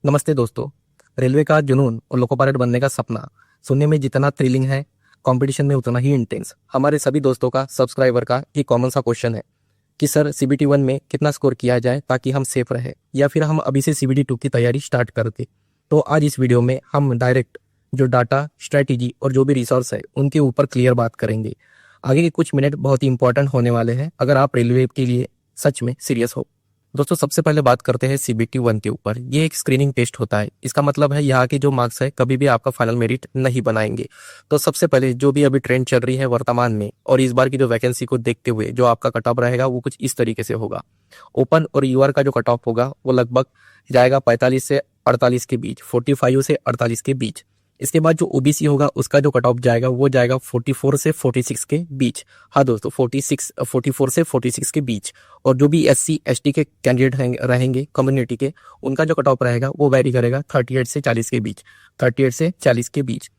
नमस्ते दोस्तों। रेलवे का जुनून और लोको पायलट बनने का सपना सुनने में जितना थ्रिलिंग है, कंपटीशन में उतना ही इंटेंस। हमारे सभी दोस्तों का, सब्सक्राइबर का एक कॉमन सा क्वेश्चन है कि सर सीबीटी 1 में कितना स्कोर किया जाए ताकि हम सेफ रहे, या फिर हम अभी से सीबीटी 2 की तैयारी स्टार्ट कर दें। तो आज इस वीडियो में हम डायरेक्ट जो डाटा, स्ट्रेटेजी और जो भी रिसोर्स है उनके ऊपर क्लियर बात करेंगे। आगे के कुछ मिनट बहुत ही इंपॉर्टेंट होने वाले हैं अगर आप रेलवे के लिए सच में सीरियस हो। दोस्तों, सबसे पहले बात करते हैं सीबीटी 1 के ऊपर। ये एक स्क्रीनिंग टेस्ट होता है। इसका मतलब है यहाँ के जो मार्क्स है कभी भी आपका फाइनल मेरिट नहीं बनाएंगे। तो सबसे पहले जो भी अभी ट्रेंड चल रही है वर्तमान में और इस बार की जो वैकेंसी को देखते हुए जो आपका कट ऑफ रहेगा वो कुछ इस तरीके से होगा। ओपन और यूआर का जो कट ऑफ होगा वो लगभग जाएगा 45 से 48 के बीच, 45 से 48 के बीच। इसके बाद जो ओबीसी होगा उसका जो कट ऑफ जाएगा वो जाएगा 44 से 46 के बीच। हाँ दोस्तों, 44 से 46 के बीच। और जो भी एससी एसटी के कैंडिडेट रहेंगे कम्युनिटी के, उनका जो कट ऑफ रहेगा वो वेरी करेगा 38 से 40 के बीच, 38 से 40 के बीच।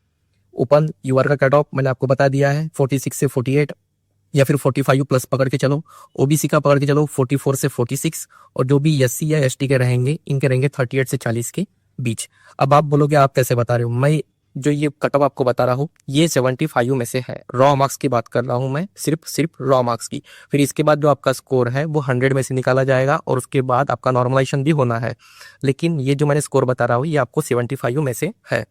ओपन यूआर का कट ऑफ मैंने आपको बता दिया है 46 से 48 या फिर 45 प्लस पकड़ के चलो। ओबीसी का पकड़ के चलो 44 से 46। और जो भी एससी या एसटी के रहेंगे इनके रहेंगे 38 से 40 के बीच। अब आप बोलोगे आप कैसे बता रहे हो? मैं जो ये कट ऑफ आपको बता रहा हूँ ये 75 में से है। रॉ मार्क्स की बात कर रहा हूँ मैं, सिर्फ रॉ मार्क्स की। फिर इसके बाद जो आपका स्कोर है वो 100 में से निकाला जाएगा और उसके बाद आपका नॉर्मलाइजेशन भी होना है। लेकिन ये जो मैंने स्कोर बता रहा हूँ ये आपको 75 में से है।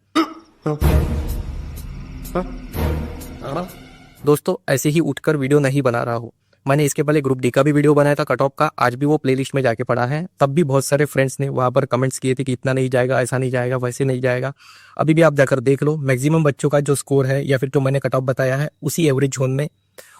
दोस्तों, ऐसे ही उठकर वीडियो नहीं बना रहा हूँ। मैंने इसके पहले ग्रुप डी का भी वीडियो बनाया था कट ऑफ का, आज भी वो प्लेलिस्ट में जाके पड़ा है। तब भी बहुत सारे फ्रेंड्स ने वहां पर कमेंट्स किए थे कि इतना नहीं जाएगा, ऐसा नहीं जाएगा, वैसे नहीं जाएगा। अभी भी आप जाकर देख लो, मैक्सिमम बच्चों का जो स्कोर है या फिर जो मैंने कट ऑफ बताया है उसी एवरेज जोन में,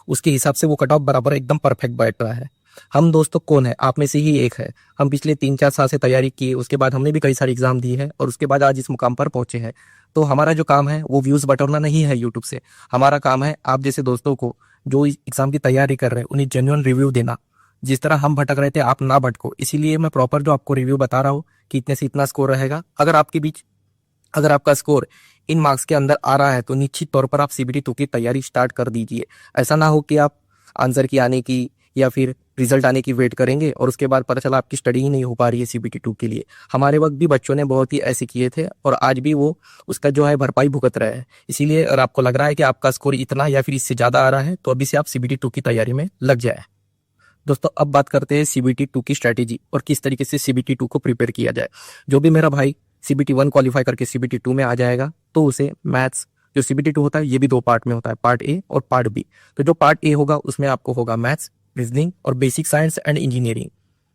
उसके हिसाब से वो कट ऑफ बराबर एकदम परफेक्ट बैठ रहा है। हम दोस्तों कौन है? आप में से ही एक है। हम पिछले 3-4 साल से तैयारी किए, उसके बाद हमने भी कई सारी एग्जाम दी है और उसके बाद आज इस मुकाम पर पहुंचे हैं। तो हमारा जो काम है वो व्यूज बटोरना नहीं है यूट्यूब से। हमारा काम है आप जैसे दोस्तों को जो एग्जाम की तैयारी कर रहे हैं उन्हें जेन्युइन रिव्यू देना। जिस तरह हम भटक रहे थे आप ना भटको, इसीलिए मैं प्रॉपर जो आपको रिव्यू बता रहा हूँ कि इतने से इतना स्कोर रहेगा। अगर आपका स्कोर इन मार्क्स के अंदर आ रहा है तो निश्चित तौर पर आप सीबीटी 2 की तैयारी स्टार्ट कर दीजिए। ऐसा ना हो कि आप आंसर की आने की या फिर रिजल्ट आने की वेट करेंगे और उसके बाद पता चला आपकी स्टडी ही नहीं हो पा रही है सीबीटी 2 के लिए। हमारे वक्त भी बच्चों ने बहुत ही ऐसे किए थे और आज भी वो उसका जो है भरपाई भुगत रहे हैं। इसीलिए अगर आपको लग रहा है कि आपका स्कोर इतना या फिर इससे ज्यादा आ रहा है तो अभी से आप सीबीटी 2 की तैयारी में लग जाए। दोस्तों, अब बात करते हैं सीबीटी 2 की स्ट्रैटेजी और किस तरीके से सीबीटी 2 को प्रिपेयर किया जाए। जो भी मेरा भाई सीबीटी 1 क्वालिफाई करके सीबीटी 2 में आ जाएगा तो उसे मैथ्स, जो सीबीटी 2 होता है ये भी 2 पार्ट में होता है, पार्ट ए और पार्ट बी। तो जो पार्ट ए होगा उसमें आपको होगा मैथ्स, रीजनिंग और बेसिक साइंस एंड इंजीनियरिंग।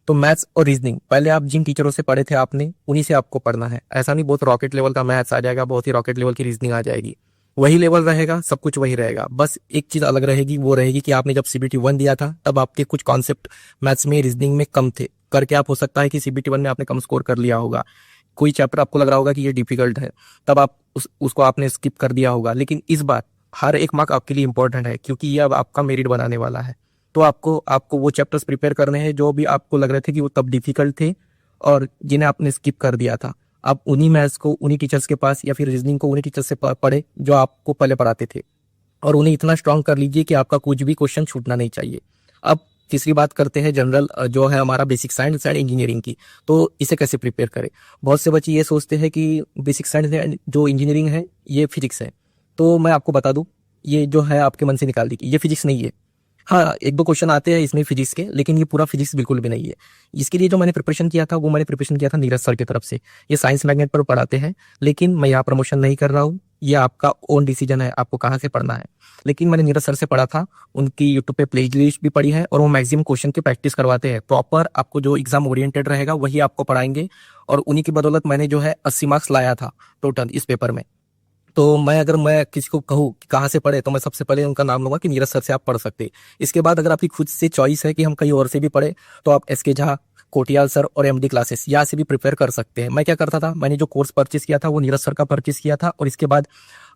तो मैथ्स और रीजनिंग पहले आप जिन टीचरों से पढ़े थे आपने उन्हीं से आपको पढ़ना है। ऐसा नहीं बहुत रॉकेट लेवल का मैथ्स आ जाएगा, बहुत ही रॉकेट लेवल की रीजनिंग आ जाएगी। वही लेवल रहेगा, सब कुछ वही रहेगा, बस एक चीज अलग रहेगी, वो रहेगी कि आपने जब सीबीटी 1 दिया था तब आपके कुछ कॉन्सेप्ट मैथ्स में, रीजनिंग में कम थे करके आप हो सकता है कि सीबीटी 1 में आपने कम स्कोर कर लिया होगा। कोई चैप्टर आपको लग रहा होगा कि ये डिफिकल्ट है, तब आप उसको आपने स्किप कर दिया होगा। लेकिन इस बार हर एक मार्क आपके लिए इंपॉर्टेंट है क्योंकि ये अब आपका मेरिट बनाने वाला है। तो आपको वो चैप्टर्स प्रिपेयर करने हैं जो भी आपको लग रहे थे कि वो तब डिफिकल्ट थे और जिन्हें आपने स्किप कर दिया था। आप उन्हीं मैथ्स को उन्हीं टीचर्स के पास या फिर रीजनिंग को उन्हीं टीचर्स से पढ़े जो आपको पहले पढ़ाते थे और उन्हें इतना स्ट्रांग कर लीजिए कि आपका कुछ भी क्वेश्चन छूटना नहीं चाहिए। अब तीसरी बात करते हैं जनरल जो है हमारा बेसिक साइंस एंड इंजीनियरिंग की। तो इसे कैसे प्रिपेयर करें? बहुत से बच्चे ये सोचते हैं कि बेसिक साइंस एंड जो इंजीनियरिंग है ये फिजिक्स है। तो मैं आपको बता दूं, ये जो है आपके मन से निकाल दीजिए, ये फिजिक्स नहीं है। हाँ, 1-2 क्वेश्चन आते हैं इसमें फिजिक्स के, लेकिन ये पूरा फिजिक्स बिल्कुल भी नहीं है। इसके लिए जो मैंने प्रिपरेशन किया था वो मैंने प्रिपरेशन किया था नीरज सर की तरफ से। ये साइंस मैग्नेट पर पढ़ाते हैं, लेकिन मैं यहाँ प्रमोशन नहीं कर रहा हूँ, ये आपका ओन डिसीजन है आपको कहाँ से पढ़ना है। लेकिन मैंने नीरज सर से पढ़ा था, उनकी यूट्यूब पे प्ले लिस्ट भी पढ़ी है और वो मैक्सिमम क्वेश्चन की प्रैक्टिस करवाते हैं। प्रॉपर आपको जो एग्जाम ओरिएंटेड रहेगा वही आपको पढ़ाएंगे और उन्हीं की बदौलत मैंने जो है 80 मार्क्स लाया था टोटल इस पेपर में। तो अगर मैं किसी को कहूँ कि कहाँ से पढ़े तो मैं सबसे पहले उनका नाम लूंगा कि नीरज सर से आप पढ़ सकते हैं। इसके बाद अगर आपकी खुद से चॉइस है कि हम कहीं और से भी पढ़े तो आप एसके झा, कोटियाल सर और एमडी क्लासेस यहाँ से भी प्रिपेयर कर सकते हैं। मैं क्या करता था, मैंने जो कोर्स परचेस किया था वो नीरज सर का परचेस किया था और इसके बाद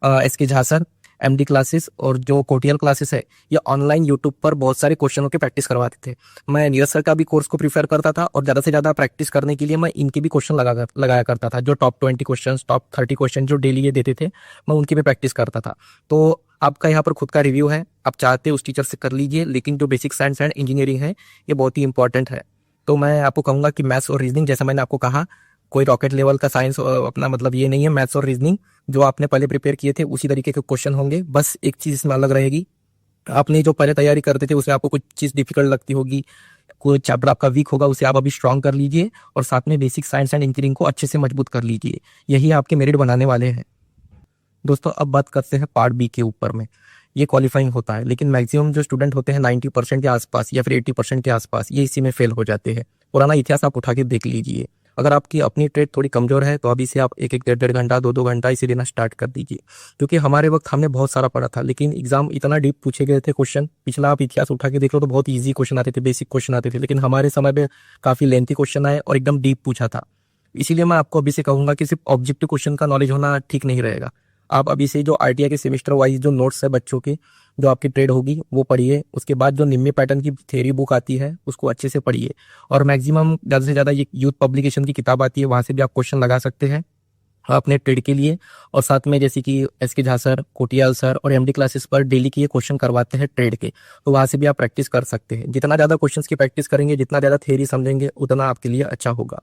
SK Jha sir, MD classes और जो कोटियाल क्लासेस है ये ऑनलाइन यूट्यूब पर बहुत सारे क्वेश्चनों के प्रैक्टिस करवाते थे। मैं नीरज सर का भी कोर्स को प्रीफर करता था और ज़्यादा से ज़्यादा प्रैक्टिस करने के लिए मैं इनके भी क्वेश्चन लगाया करता था। जो टॉप 20 क्वेश्चन, टॉप 30 क्वेश्चन जो डेली ये देते थे मैं उनकी भी प्रैक्टिस करता था। तो आपका यहाँ पर खुद का रिव्यू है, आप चाहते उस टीचर से कर लीजिए, लेकिन जो बेसिक साइंस एंड इंजीनियरिंग है ये बहुत ही इंपॉर्टेंट है। तो मैं आपको कहूँगा कि मैथ्स और रीजनिंग, जैसा मैंने आपको कहा, कोई रॉकेट लेवल का साइंस अपना मतलब ये नहीं है, मैथ्स और रीजनिंग जो आपने पहले प्रिपेयर किए थे उसी तरीके के क्वेश्चन होंगे। बस एक चीज इसमें अलग रहेगी, आपने जो पहले तैयारी करते थे उसमें आपको कुछ चीज डिफिकल्ट लगती होगी, कोई चैप्टर आपका वीक होगा, उसे आप अभी स्ट्रॉन्ग कर लीजिए और साथ में बेसिक साइंस एंड इंजीनियरिंग को अच्छे से मजबूत कर लीजिए। यही आपके मेरिट बनाने वाले हैं। दोस्तों अब बात करते हैं पार्ट बी के ऊपर में। ये क्वालिफाइंग होता है, लेकिन मैक्सिमम जो स्टूडेंट होते हैं 90% के आसपास या फिर 80% के आसपास ये इसी में फेल हो जाते हैं। पुराना इतिहास आप उठा के देख लीजिए। अगर आपकी अपनी ट्रेड थोड़ी कमजोर है तो अभी से आप एक एक 1.5 घंटा 2 घंटा इसे देना स्टार्ट कर दीजिए, क्योंकि हमारे वक्त हमने बहुत सारा पढ़ा था लेकिन एग्जाम इतना डीप पूछे गए थे क्वेश्चन। पिछला आप इतिहास उठा के देख लो तो बहुत ईजी क्वेश्चन आते थे, बेसिक क्वेश्चन आते थे, लेकिन हमारे समय में काफी लेंथी क्वेश्चन आए और एकदम डीप पूछा था। इसीलिए मैं आपको अभी से कहूंगा कि सिर्फ ऑब्जेक्टिव क्वेश्चन का नॉलेज होना ठीक नहीं रहेगा। आप अभी से जो आरटीआई के सेमेस्टर वाइज जो नोट्स है बच्चों के, जो आपकी ट्रेड होगी वो पढ़िए। उसके बाद जो निम्मी पैटर्न की थ्योरी बुक आती है उसको अच्छे से पढ़िए, और मैक्सिमम ज़्यादा से ज़्यादा ये यूथ पब्लिकेशन की किताब आती है, वहाँ से भी आप क्वेश्चन लगा सकते हैं अपने ट्रेड के लिए। और साथ में जैसे कि SK Jha sir, Kotiyal sir और एमडी क्लासेस पर डेली की ये क्वेश्चन करवाते हैं ट्रेड के, तो वहाँ से भी आप प्रैक्टिस कर सकते हैं। जितना ज़्यादा क्वेश्चंस की प्रैक्टिस करेंगे, जितना ज़्यादा थ्योरी समझेंगे, उतना आपके लिए अच्छा होगा।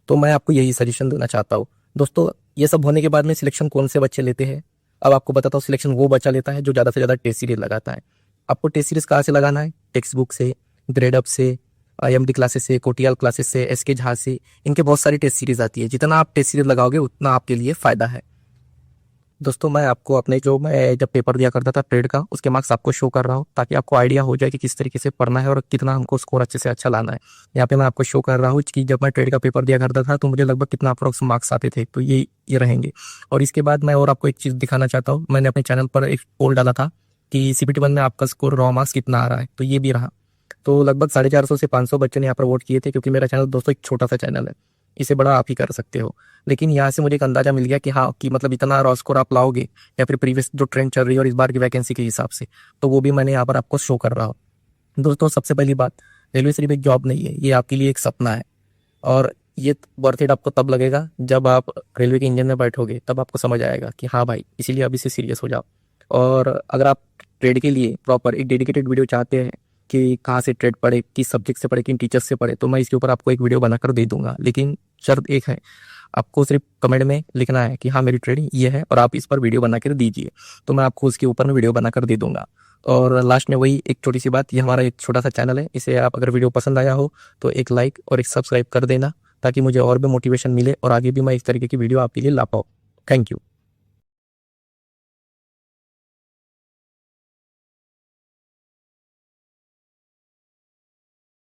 तो मैं आपको यही सजेशन देना चाहता हूँ। दोस्तों ये सब होने के बाद में सिलेक्शन कौन से बच्चे लेते हैं, अब आपको बताता हूँ। सिलेक्शन वो बच्चा लेता है जो ज़्यादा से ज़्यादा टेस्ट सीरीज लगाता है। आपको टेस्ट सीरीज कहाँ से लगाना है? टेक्स्ट बुक से, ग्रेड अप से, एमडी क्लासेस से, कोटियाल क्लासेस से, एसके झा से, इनके बहुत सारी टेस्ट सीरीज आती है। जितना आप टेस्ट सीरीज लगाओगे उतना आपके लिए फ़ायदा है। दोस्तों मैं आपको अपने जो मैं जब पेपर दिया करता था ट्रेड का, उसके मार्क्स आपको शो कर रहा हूँ ताकि आपको आइडिया हो जाए कि किस तरीके से पढ़ना है और कितना हमको स्कोर अच्छे से अच्छा लाना है। यहाँ पे मैं आपको शो कर रहा हूँ कि जब मैं ट्रेड का पेपर दिया करता था तो मुझे लगभग कितना अप्रोक्स मार्क्स आते थे, तो ये रहेंगे। और इसके बाद मैं और आपको एक चीज़ दिखाना चाहता हूँ। मैंने अपने चैनल पर एक पोल डाला था कि CPT 1 में आपका स्कोर रॉ मार्क्स कितना आ रहा है, तो ये भी रहा। तो लगभग 450 से 500 बच्चे ने यहाँ पर वोट किए थे, क्योंकि मेरा चैनल दोस्तों एक छोटा सा चैनल है, इसे बड़ा आप ही कर सकते हो। लेकिन यहाँ से मुझे एक अंदाजा मिल गया कि हाँ, कि मतलब इतना रॉ स्कोर आप लाओगे या फिर प्रीवियस जो ट्रेंड चल रही है और इस बार की वैकेंसी के हिसाब से, तो वो भी मैंने यहाँ पर आपको शो कर रहा हूँ। दोस्तों सबसे पहली बात, रेलवे सिर्फ एक जॉब नहीं है, ये आपके लिए एक सपना है। और ये वर्थ इट आपको तब लगेगा जब आप रेलवे के इंजन में बैठोगे, तब आपको समझ आएगा कि हाँ भाई, इसीलिए अभी से सीरियस हो जाओ। और अगर आप ट्रेड के लिए प्रॉपर एक डेडिकेटेड वीडियो चाहते हैं कि कहाँ से ट्रेड पढ़े, किस सब्जेक्ट से पढ़े, किन टीचर्स से पढ़े, तो मैं इसके ऊपर आपको एक वीडियो बनाकर दे दूंगा। लेकिन शर्त एक है, आपको सिर्फ कमेंट में लिखना है कि हाँ मेरी ट्रेडिंग ये है और आप इस पर वीडियो बना कर दीजिए, तो मैं आपको उसके ऊपर में वीडियो बनाकर दे दूंगा। और लास्ट में वही एक छोटी सी बात, ये हमारा एक छोटा सा चैनल है, इसे आप अगर वीडियो पसंद आया हो तो एक लाइक और एक सब्सक्राइब कर देना, ताकि मुझे और भी मोटिवेशन मिले और आगे भी मैं इस तरीके की वीडियो आपके लिए ला पाऊँ। Thank you.